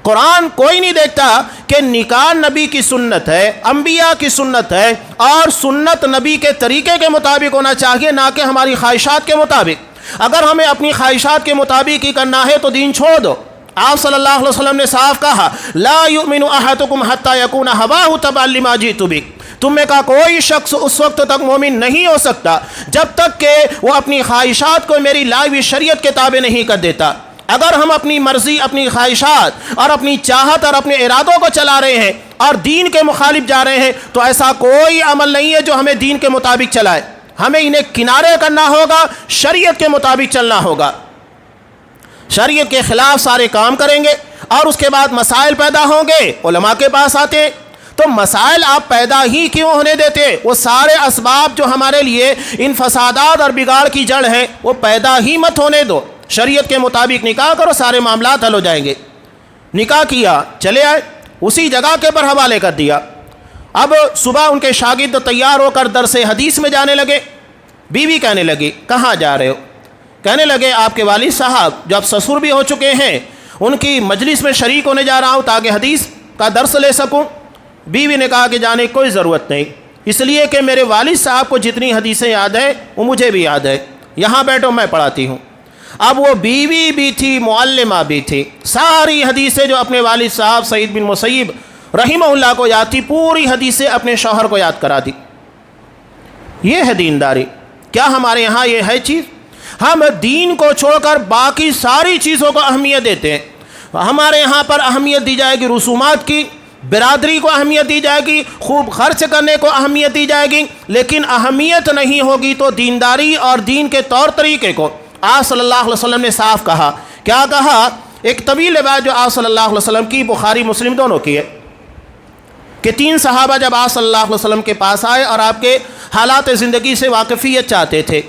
قرآن کوئی نہیں دیکھتا کہ نکاح نبی کی سنت ہے، انبیاء کی سنت ہے، اور سنت نبی کے طریقے کے مطابق ہونا چاہیے، نہ کہ ہماری خواہشات کے مطابق۔ اگر ہمیں اپنی خواہشات کے مطابق ہی کرنا ہے تو دین چھوڑ دو۔ آپ صلی اللہ علیہ وسلم نے صاف کہا، لا یؤمن احدکم حتی یکون ہواہ تبعا لما جئت بہ، تم میں کا کوئی شخص اس وقت تک مومن نہیں ہو سکتا جب تک کہ وہ اپنی خواہشات کو میری لائی ہوئی شریعت کے تابع نہیں کر دیتا۔ اگر ہم اپنی مرضی، اپنی خواہشات اور اپنی چاہت اور اپنے ارادوں کو چلا رہے ہیں اور دین کے مخالف جا رہے ہیں تو ایسا کوئی عمل نہیں ہے جو ہمیں دین کے مطابق چلائے۔ ہمیں انہیں کنارے کرنا ہوگا، شریعت کے مطابق چلنا ہوگا۔ شریعت کے خلاف سارے کام کریں گے اور اس کے بعد مسائل پیدا ہوں گے، علماء کے پاس آتے ہیں۔ تو مسائل آپ پیدا ہی کیوں ہونے دیتے؟ وہ سارے اسباب جو ہمارے لیے ان فسادات اور بگاڑ کی جڑ ہیں وہ پیدا ہی مت ہونے دو۔ شریعت کے مطابق نکاح کرو، سارے معاملات حل ہو جائیں گے۔ نکاح کیا، چلے آئے، اسی جگہ کے پر حوالے کر دیا۔ اب صبح ان کے شاگرد تیار ہو کر درس حدیث میں جانے لگے۔ بیوی کہنے لگی، کہاں جا رہے ہو؟ کہنے لگے، آپ کے والد صاحب جو اب سسر بھی ہو چکے ہیں ان کی مجلس میں شریک ہونے جا رہا ہوں تاکہ حدیث کا درس لے سکوں۔ بیوی نے کہا کہ جانے کی کوئی ضرورت نہیں، اس لیے کہ میرے والد صاحب کو جتنی حدیثیں یاد ہیں وہ مجھے بھی یاد ہے، یہاں بیٹھو میں پڑھاتی ہوں۔ اب وہ بیوی بھی تھی، معلمہ بھی تھی، ساری حدیثیں جو اپنے والد صاحب سعید بن مسیب رحمہ اللہ کو یاد تھی، پوری حدیثیں اپنے شوہر کو یاد کرا دی۔ یہ ہے دینداری۔ کیا ہمارے یہاں یہ ہے چیز؟ ہم دین کو چھوڑ کر باقی ساری چیزوں کو اہمیت دیتے ہیں۔ ہمارے یہاں پر اہمیت دی جائے گی رسومات کی، برادری کو اہمیت دی جائے گی، خوب خرچ کرنے کو اہمیت دی جائے گی، لیکن اہمیت نہیں ہوگی تو دینداری اور دین کے طور طریقے کو۔ آپ صلی اللہ علیہ وسلم نے صاف کہا، کیا کہا؟ ایک طویل بات جو آپ صلی اللہ علیہ وسلم کی، بخاری مسلم دونوں کی ہے، کہ 3 صحابہ جب آپ صلی اللہ علیہ وسلم کے پاس آئے اور آپ کے حالات زندگی سے واقفیت چاہتے تھے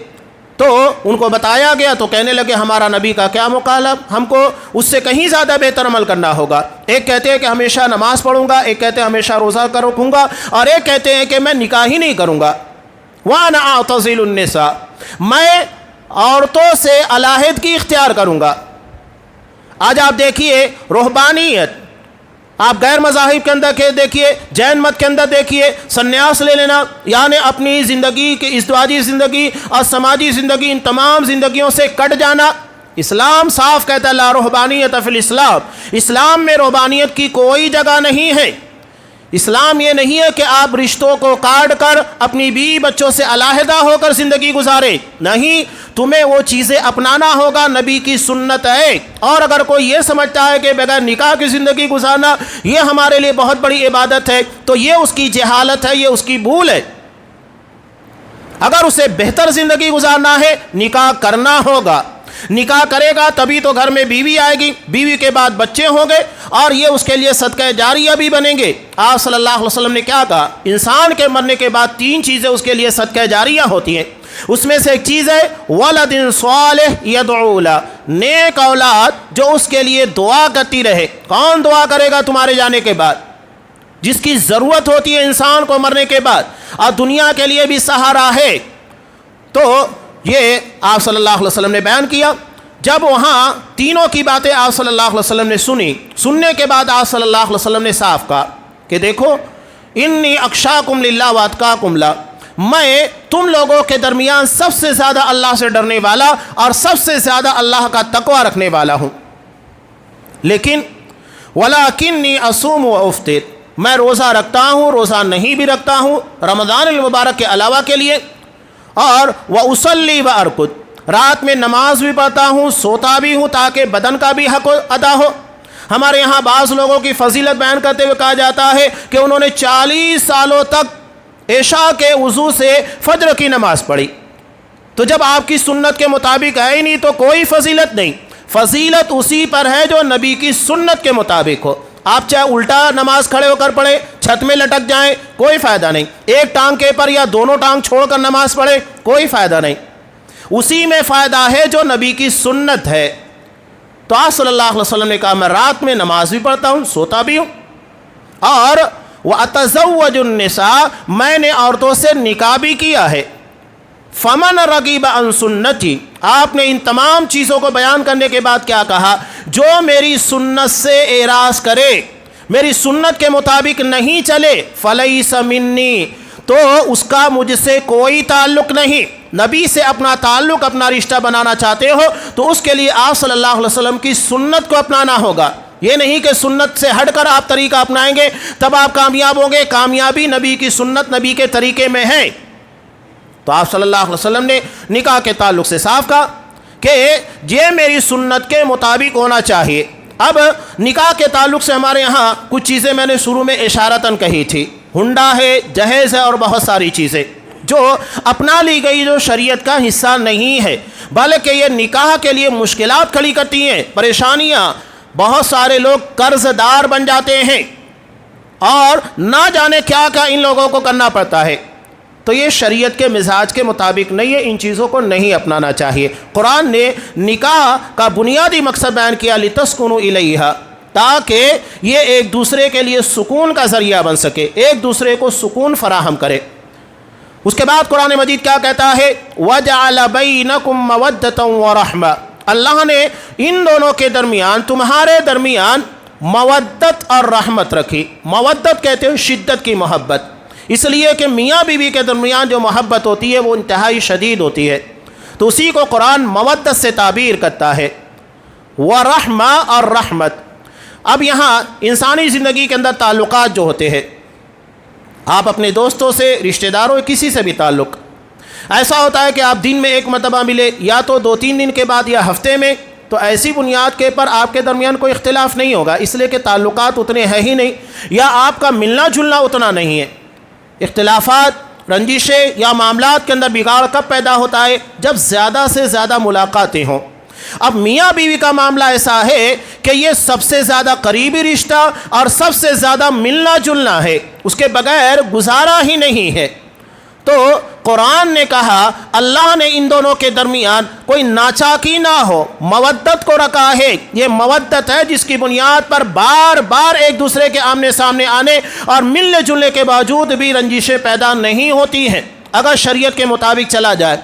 تو ان کو بتایا گیا تو کہنے لگے ہمارا نبی کا کیا مکالب، ہم کو اس سے کہیں زیادہ بہتر عمل کرنا ہوگا۔ ایک کہتے ہیں کہ ہمیشہ نماز پڑھوں گا، ایک کہتے ہیں ہمیشہ روزہ رکھوں گا، اور ایک کہتے ہیں کہ میں نکاح ہی نہیں کروں گا۔ وَأَنَا أَعْتَزِلُ النِّسَاءَ، میں عورتوں سے علیحدگی اختیار کروں گا۔ آج آپ دیکھیے رہبانیت، آپ غیر مذاہب کے اندر کے دیکھیے، جین مت کے اندر دیکھیے، سنیاس لے لینا، یعنی اپنی زندگی کی ازدواجی زندگی اور سماجی زندگی، ان تمام زندگیوں سے کٹ جانا۔ اسلام صاف کہتا ہے لا رہبانیت فی الاسلام، اسلام میں رہبانیت کی کوئی جگہ نہیں ہے۔ اسلام یہ نہیں ہے کہ آپ رشتوں کو کاٹ کر اپنی بیوی بچوں سے علیحدہ ہو کر زندگی گزارے، نہیں، تمہیں وہ چیزیں اپنانا ہوگا، نبی کی سنت ہے۔ اور اگر کوئی یہ سمجھتا ہے کہ بغیر نکاح کی زندگی گزارنا یہ ہمارے لیے بہت بڑی عبادت ہے تو یہ اس کی جہالت ہے، یہ اس کی بھول ہے۔ اگر اسے بہتر زندگی گزارنا ہے نکاح کرنا ہوگا، نکاح کرے گا تبھی تو گھر میں بیوی آئے گی، بیوی کے بعد بچے ہوں گے اور یہ اس کے لیے صدقہ جاریہ بھی بنیں گے۔ آپ صلی اللہ علیہ وسلم نے کیا کہا؟ انسان کے مرنے کے بعد 3 چیزیں اس کے لیے صدقہ جاریہ ہوتی ہیں۔ اس میں سے ایک چیز ہے ولد صالح یدعو لہ، نیک اولاد جو اس کے لیے دعا کرتی رہے۔ کون دعا کرے گا تمہارے جانے کے بعد؟ جس کی ضرورت ہوتی ہے انسان کو مرنے کے بعد اور دنیا کے لیے بھی سہارا ہے۔ تو یہ آپ صلی اللہ علیہ وسلم نے بیان کیا۔ جب وہاں تینوں کی باتیں آپ صلی اللہ علیہ وسلم نے سننے کے بعد آپ صلی اللہ علیہ وسلم نے صاف کہا کہ دیکھو انی اخشاکم للہ واتقاکم لہ، میں تم لوگوں کے درمیان سب سے زیادہ اللہ سے ڈرنے والا اور سب سے زیادہ اللہ کا تقوی رکھنے والا ہوں، لیکن ولاکنی اصوم و افطر، میں روزہ رکھتا ہوں، روزہ نہیں بھی رکھتا ہوں رمضان المبارک کے علاوہ کے لیے، اور وَأُصَلِّي وَأَرْقُدُ، رات میں نماز بھی پڑھتا ہوں، سوتا بھی ہوں تاکہ بدن کا بھی حق ادا ہو، ہمارے یہاں بعض لوگوں کی فضیلت بیان کرتے ہوئے کہا جاتا ہے کہ انہوں نے 40 سالوں تک عشاء کے وضو سے فجر کی نماز پڑھی. تو جب آپ کی سنت کے مطابق ہے ہی نہیں تو کوئی فضیلت نہیں. فضیلت اسی پر ہے جو نبی کی سنت کے مطابق ہو. آپ چاہے الٹا نماز کھڑے ہو کر پڑھیں, چھت میں لٹک جائیں, کوئی فائدہ نہیں. ایک ٹانگ کے پر یا دونوں ٹانگ چھوڑ کر نماز پڑھیں, کوئی فائدہ نہیں. اسی میں فائدہ ہے جو نبی کی سنت ہے. تو آپ صلی اللہ علیہ وسلم نے کہا میں رات میں نماز بھی پڑھتا ہوں, سوتا بھی ہوں, اور وَأَتَزَوَّجُ النِّسَاءَ میں نے عورتوں سے نکاح بھی کیا ہے. فمن رغب عن سنتی, آپ نے ان تمام چیزوں کو بیان کرنے کے بعد کیا کہا؟ جو میری سنت سے اعراض کرے, میری سنت کے مطابق نہیں چلے, فلیس منی, تو اس کا مجھ سے کوئی تعلق نہیں. نبی سے اپنا تعلق, اپنا رشتہ بنانا چاہتے ہو تو اس کے لیے آپ صلی اللہ علیہ وسلم کی سنت کو اپنانا ہوگا. یہ نہیں کہ سنت سے ہٹ کر آپ طریقہ اپنائیں گے تب آپ کامیاب ہوں گے. کامیابی نبی کی سنت, نبی کے طریقے میں ہے. تو آپ صلی اللہ علیہ وسلم نے نکاح کے تعلق سے صاف کہا کہ یہ میری سنت کے مطابق ہونا چاہیے. اب نکاح کے تعلق سے ہمارے ہاں کچھ چیزیں میں نے شروع میں اشارتاً کہی تھی. ہنڈا ہے, جہیز ہے, اور بہت ساری چیزیں جو اپنا لی گئی, جو شریعت کا حصہ نہیں ہے, بلکہ یہ نکاح کے لیے مشکلات کھڑی کرتی ہیں, پریشانیاں. بہت سارے لوگ قرض دار بن جاتے ہیں اور نہ جانے کیا کیا ان لوگوں کو کرنا پڑتا ہے. تو یہ شریعت کے مزاج کے مطابق نہیں ہے, ان چیزوں کو نہیں اپنانا چاہیے. قرآن نے نکاح کا بنیادی مقصد بیان کیا لِتَسْكُنُوا إِلَيْهَا, تاکہ یہ ایک دوسرے کے لیے سکون کا ذریعہ بن سکے, ایک دوسرے کو سکون فراہم کرے. اس کے بعد قرآن مجید کیا کہتا ہے؟ وَجَعَلَ بَيْنَكُمْ مَوَدَّةً وَرَحْمَةً, اللہ نے ان دونوں کے درمیان, تمہارے درمیان مودت اور رحمت رکھی. مودت کہتے ہیں شدت کی محبت, اس لیے کہ میاں بیوی کے درمیان جو محبت ہوتی ہے وہ انتہائی شدید ہوتی ہے. تو اسی کو قرآن مودت سے تعبیر کرتا ہے. ورحمہ اور رحمت. اب یہاں انسانی زندگی کے اندر تعلقات جو ہوتے ہیں, آپ اپنے دوستوں سے, رشتہ داروں, کسی سے بھی تعلق ایسا ہوتا ہے کہ آپ دن میں ایک مرتبہ ملے, یا تو 2-3 دن کے بعد, یا ہفتے میں, تو ایسی بنیاد کے پر آپ کے درمیان کوئی اختلاف نہیں ہوگا, اس لیے کہ تعلقات اتنے ہیں ہی نہیں, یا آپ کا ملنا جلنا اتنا نہیں ہے. اختلافات, رنجشیں یا معاملات کے اندر بگاڑ کب پیدا ہوتا ہے؟ جب زیادہ سے زیادہ ملاقاتیں ہوں. اب میاں بیوی کا معاملہ ایسا ہے کہ یہ سب سے زیادہ قریبی رشتہ اور سب سے زیادہ ملنا جلنا ہے, اس کے بغیر گزارا ہی نہیں ہے. تو قرآن نے کہا اللہ نے ان دونوں کے درمیان کوئی ناچاکی نہ ہو, مودت کو رکھا ہے. یہ مودت ہے جس کی بنیاد پر بار بار ایک دوسرے کے آمنے سامنے آنے اور ملنے جلنے کے باوجود بھی رنجشیں پیدا نہیں ہوتی ہیں, اگر شریعت کے مطابق چلا جائے.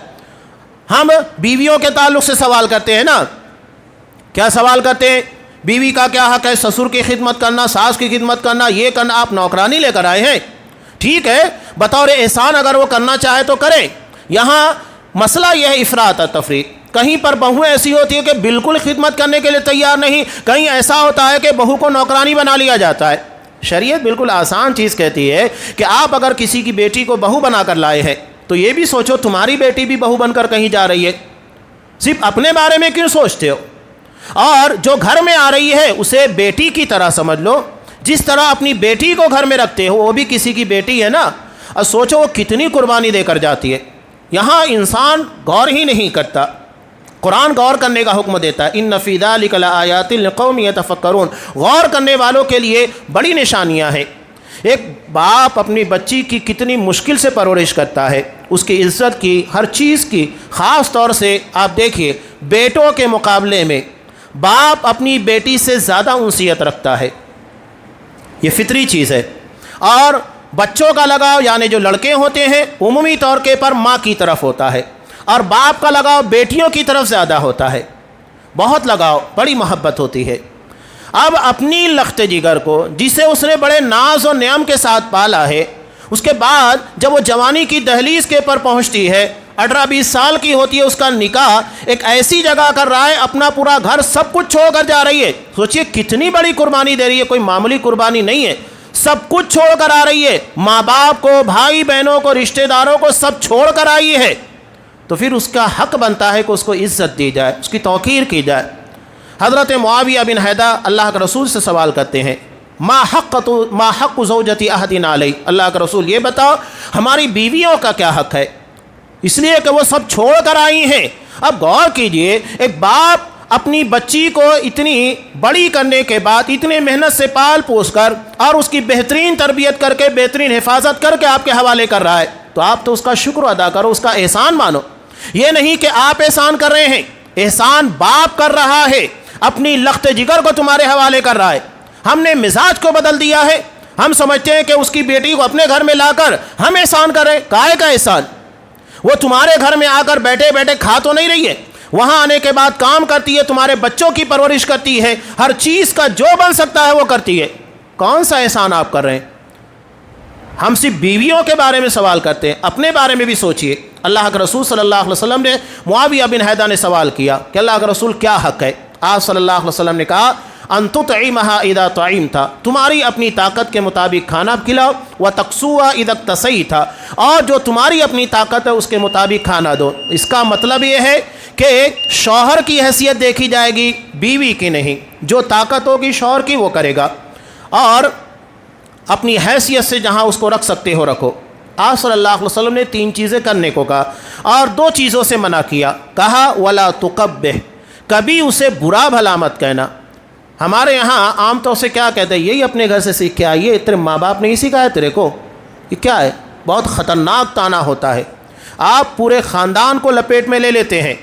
ہم بیویوں کے تعلق سے سوال کرتے ہیں نا, کیا سوال کرتے ہیں؟ بیوی کا کیا حق ہے؟ سسر کی خدمت کرنا, ساس کی خدمت کرنا, یہ کرنا. آپ نوکرانی لے کر آئے ہیں, ٹھیک ہے, بطور احسان اگر وہ کرنا چاہے تو کرے. یہاں مسئلہ یہ ہے افراط اور تفریط. کہیں پر بہویں ایسی ہوتی ہے کہ بالکل خدمت کرنے کے لیے تیار نہیں, کہیں ایسا ہوتا ہے کہ بہو کو نوکرانی بنا لیا جاتا ہے. شریعت بالکل آسان چیز کہتی ہے کہ آپ اگر کسی کی بیٹی کو بہو بنا کر لائے ہیں تو یہ بھی سوچو تمہاری بیٹی بھی بہو بن کر کہیں جا رہی ہے. صرف اپنے بارے میں کیوں سوچتے ہو؟ اور جو گھر میں آ رہی ہے اسے بیٹی کی طرح سمجھ لو. جس طرح اپنی بیٹی کو گھر میں رکھتے ہو وہ بھی کسی کی بیٹی ہے نا. اور سوچو وہ کتنی قربانی دے کر جاتی ہے. یہاں انسان غور ہی نہیں کرتا. قرآن غور کرنے کا حکم دیتا ہے, ان فی ذلک لآیات لقوم یتفکرون. غور کرنے والوں کے لیے بڑی نشانیاں ہیں. ایک باپ اپنی بچی کی کتنی مشکل سے پرورش کرتا ہے, اس کی عزت کی, ہر چیز کی. خاص طور سے آپ دیکھیے بیٹوں کے مقابلے میں باپ اپنی بیٹی سے زیادہ انسیت رکھتا ہے, یہ فطری چیز ہے. اور بچوں کا لگاؤ یعنی جو لڑکے ہوتے ہیں عمومی طور کے پر ماں کی طرف ہوتا ہے, اور باپ کا لگاؤ بیٹیوں کی طرف زیادہ ہوتا ہے. بہت لگاؤ, بڑی محبت ہوتی ہے. اب اپنی لخت جگر کو جسے اس نے بڑے ناز و نعم کے ساتھ پالا ہے, اس کے بعد جب وہ جوانی کی دہلیز کے پر پہنچتی ہے, 18-20 سال کی ہوتی ہے, اس کا نکاح ایک ایسی جگہ کر رہا ہے, اپنا پورا گھر سب کچھ چھوڑ کر جا رہی ہے. سوچئے کتنی بڑی قربانی دے رہی ہے, کوئی معمولی قربانی نہیں ہے. سب کچھ چھوڑ کر آ رہی ہے, ماں باپ کو, بھائی بہنوں کو, رشتہ داروں کو سب چھوڑ کر آئی ہے. تو پھر اس کا حق بنتا ہے کہ اس کو عزت دی جائے, اس کی توقیر کی جائے. حضرت معاویہ بن حیدہ اللہ کے رسول سے سوال کرتے ہیں، ما حق زوجتی احدنا علیہ، اللہ کا رسول یہ بتاؤ ہماری بیویوں کا کیا حق ہے، اس لیے کہ وہ سب چھوڑ کر آئی ہیں۔ اب غور کیجئے، ایک باپ اپنی بچی کو اتنی بڑی کرنے کے بعد اتنے محنت سے پال پوس کر اور اس کی بہترین تربیت کر کے بہترین حفاظت کر کے آپ کے حوالے کر رہا ہے، تو آپ تو اس کا شکر ادا کرو، اس کا احسان مانو۔ یہ نہیں کہ آپ احسان کر رہے ہیں، احسان باپ کر رہا ہے، اپنی لخت جگر کو تمہارے حوالے کر رہا ہے۔ ہم نے مزاج کو بدل دیا ہے، ہم سمجھتے ہیں کہ اس کی بیٹی کو اپنے گھر میں لا کر ہم احسان کریں۔ کائے کا احسان؟ وہ تمہارے گھر میں آ کر بیٹھے بیٹھے کھا تو نہیں رہی ہے، وہاں آنے کے بعد کام کرتی ہے، تمہارے بچوں کی پرورش کرتی ہے، ہر چیز کا جو بن سکتا ہے وہ کرتی ہے۔ کون سا احسان آپ کر رہے ہیں؟ ہم صرف بیویوں کے بارے میں سوال کرتے ہیں، اپنے بارے میں بھی سوچئے۔ اللہ کے رسول صلی اللہ علیہ وسلم نے معاویہ بن حیدہ نے سوال کیا کہ اللہ کے رسول کیا حق ہے؟ آپ صلی اللہ علیہ وسلم نے کہا ان تطعمها اذا طعمت، تمہاری اپنی طاقت کے مطابق کھانا کھلاؤ، وتقسوها اذا اقتصیت، اور جو تمہاری اپنی طاقت ہے اس کے مطابق کھانا دو۔ اس کا مطلب یہ ہے کہ شوہر کی حیثیت دیکھی جائے گی، بیوی کی نہیں۔ جو طاقت ہوگی شوہر کی وہ کرے گا، اور اپنی حیثیت سے جہاں اس کو رکھ سکتے ہو رکھو۔ آپ صلی اللہ علیہ وسلم نے 3 چیزیں کرنے کو کہا اور 2 چیزوں سے منع کیا۔ کہا ولا تقبح، کبھی اسے برا بھلا مت کہنا۔ ہمارے یہاں عام طور سے کیا کہتے ہیں، یہی اپنے گھر سے سیکھ کے آئیے، تیرے ماں باپ نے ہی سکھایا تیرے کو، یہ کیا ہے؟ بہت خطرناک طعنہ ہوتا ہے، آپ پورے خاندان کو لپیٹ میں لے لیتے ہیں،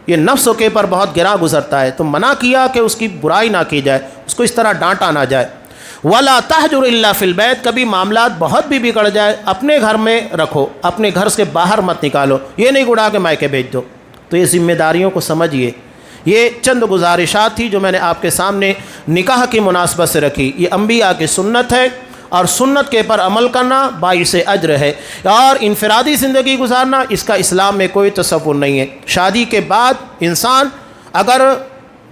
یہ نفس کے پر بہت گرا گزرتا ہے۔ تو منع کیا کہ اس کی برائی نہ کی جائے، اس کو اس طرح ڈانٹا نہ جائے۔ ولا تہجر الا فی البیت، کبھی معاملات بہت بھی بگڑ جائے اپنے گھر میں رکھو، اپنے گھر سے باہر مت نکالو، یہ نہیں اڑا کے مائکے بھیج دو۔ تو یہ ذمہ داریوں کو سمجھیے۔ یہ چند گزارشات تھی جو میں نے آپ کے سامنے نکاح کی مناسبت سے رکھی۔ یہ انبیاء کی سنت ہے، اور سنت کے پر عمل کرنا باعث اجر ہے، اور انفرادی زندگی گزارنا اس کا اسلام میں کوئی تصور نہیں ہے۔ شادی کے بعد انسان اگر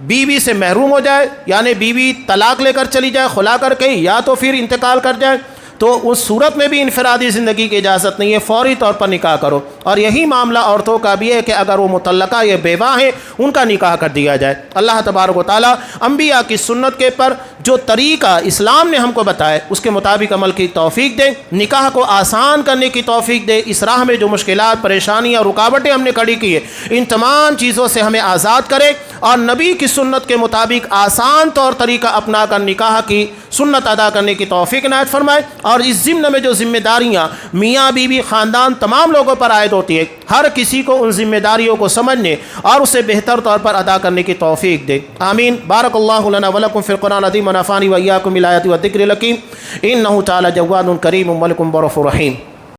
بیوی سے محروم ہو جائے، یعنی بیوی طلاق لے کر چلی جائے خلا کر کے، یا تو پھر انتقال کر جائے، تو اس صورت میں بھی انفرادی زندگی کی اجازت نہیں ہے، فوری طور پر نکاح کرو۔ اور یہی معاملہ عورتوں کا بھی ہے کہ اگر وہ مطلقہ یا بیوہ ہیں ان کا نکاح کر دیا جائے۔ اللہ تبارک و تعالیٰ انبیاء کی سنت کے پر جو طریقہ اسلام نے ہم کو بتایا اس کے مطابق عمل کی توفیق دے، نکاح کو آسان کرنے کی توفیق دے، اس راہ میں جو مشکلات، پریشانیاں اور رکاوٹیں ہم نے کھڑی کی ہے ان تمام چیزوں سے ہمیں آزاد کرے، اور نبی کی سنت کے مطابق آسان طور طریقہ اپنا کر نکاح کی سنت ادا کرنے کی توفیق عنایت فرمائے۔ اور اس ضمن میں جو ذمہ داریاں میاں بیوی خاندان تمام لوگوں پر عائد ہوتی ہے، ہر کسی کو ان ذمہ داریوں کو سمجھنے اور اسے بہتر طور پر ادا کرنے کی توفیق دے، آمین۔ بارک اللہ لنا ولکم فی القرآن العظیم ونفعنی وإیاکم بالآیات والذکر الحکیم، انہ تعالی جواد کریم ملک برؤوف رحیم۔